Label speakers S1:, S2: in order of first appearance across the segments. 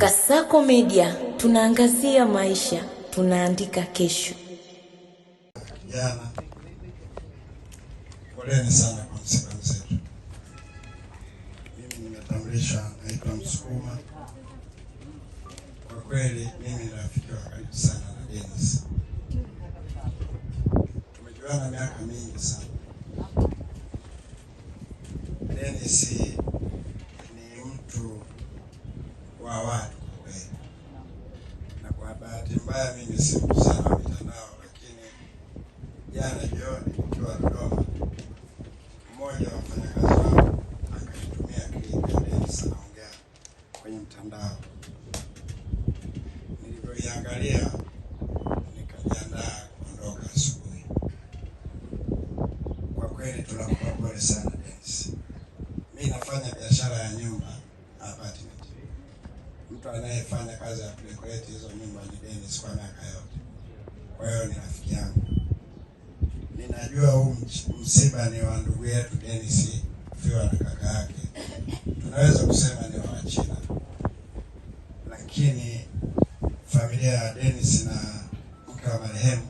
S1: Kasako Media, tunaangazia maisha, tunaandika kesho.
S2: Kijana, poleni sana kwa msiba mzito. Mimi nimetambulisha, naitwa Msukuma. Kwa kweli mimi ni rafiki wa karibu sana na Dennis. Tumejuana miaka mingi sana. Dennis ni mtu wa watu kweli. Na kwa bahati mbaya mimi si mtu sana wa mitandao, lakini jana jioni nikiwa Dodoma, mmoja wa wafanyakazi wangu akanitumia clip ya Dennis anaongea kwenye mtandao. Nilipoiangalia nikajiandaa kuondoka asubuhi. Kwa kweli tunakupa pole sana Dennis. Mimi nafanya biashara ya nyumba apartment. Mtu anayefanya kazi ya kudecorate hizo nyumba ni Dennis kwa miaka yote. Kwa hiyo ni rafiki yangu. Ninajua huu msiba ni wa ndugu yetu Dennis fiwa na kaka yake. Tunaweza kusema ni wa China. Lakini familia ya Dennis na mke wa marehemu,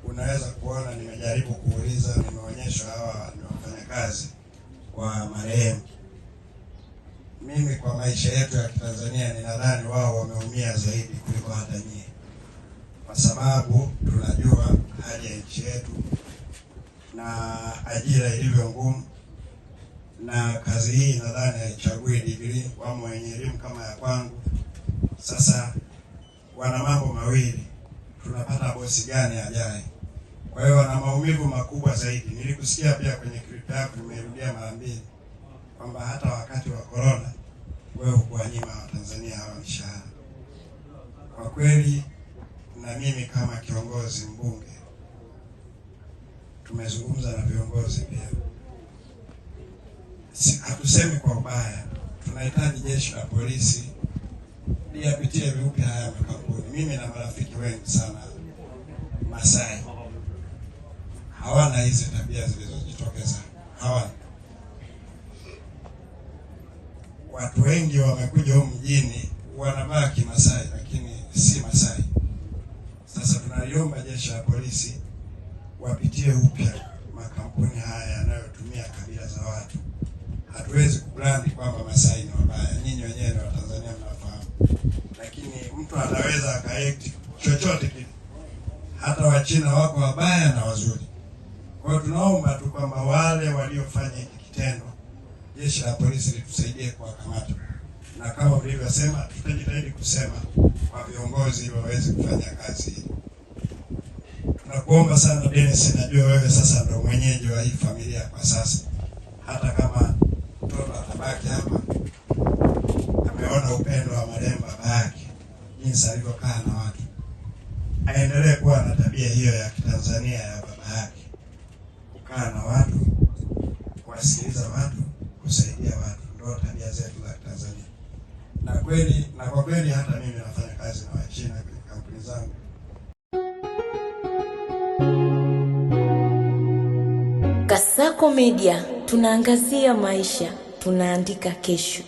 S2: unaweza kuona nimejaribu kuuliza, nimeonyeshwa hawa ni wafanyakazi wa marehemu. Mimi kwa maisha yetu ya Kitanzania ninadhani wao wameumia zaidi kuliko hata nyie, kwa sababu tunajua hali ya nchi yetu na ajira ilivyo ngumu, na kazi hii nadhani haichagui degree. Wamo wenye elimu kama ya kwangu. Sasa wana mambo mawili, tunapata bosi gani ajaye. Kwa hiyo wana maumivu makubwa zaidi. Nilikusikia pia kwenye clip yako, nimerudia mara mbili, kwamba hata wakati wa corona wewe hukuwanyima Watanzania hawa mishahara. Kwa kweli, na mimi kama kiongozi mbunge, tumezungumza na viongozi pia. Hatusemi kwa ubaya, tunahitaji jeshi la polisi liyapitie vipi haya makampuni. Mimi na marafiki wengi sana Masai hawana hizi tabia zilizojitokeza, hawana. Watu wengi wamekuja huko mjini wanavaa Kimasai lakini si Masai. Sasa tunaliomba jeshi la polisi wapitie upya makampuni haya yanayotumia kabila za watu. Hatuwezi kubrandi kwamba Masai ni wabaya, nyinyi wenyewe ni Watanzania mnafahamu. Lakini mtu anaweza akaekti chochote kile. Hata Wachina wako wabaya na wazuri. Kwa hiyo tunaomba tu kwamba wale waliofanya hiki kitendo, jeshi la polisi litusaidie kuwakamata. Na kama mlivyosema, tutajitahidi kusema kwa viongozi ili waweze kufanya kazi hii. Tunakuomba sana Dennis, najua wewe sasa ndio mwenyeji wa hii familia kwa sasa. Hata kama mtoto atabaki hapa, ameona upendo wa marehemu baba yake, jinsi alivyokaa na watu, aendelee kuwa na tabia hiyo ya Kitanzania ya baba yake, kukaa na watu, kuwasikiliza watu, kusaidia watu. Ndio tabia zetu za Tanzania. Na kwa kweli hata mimi nafanya kazi na Wachina kwenye kampuni zangu.
S1: Kasako Media, tunaangazia maisha, tunaandika kesho.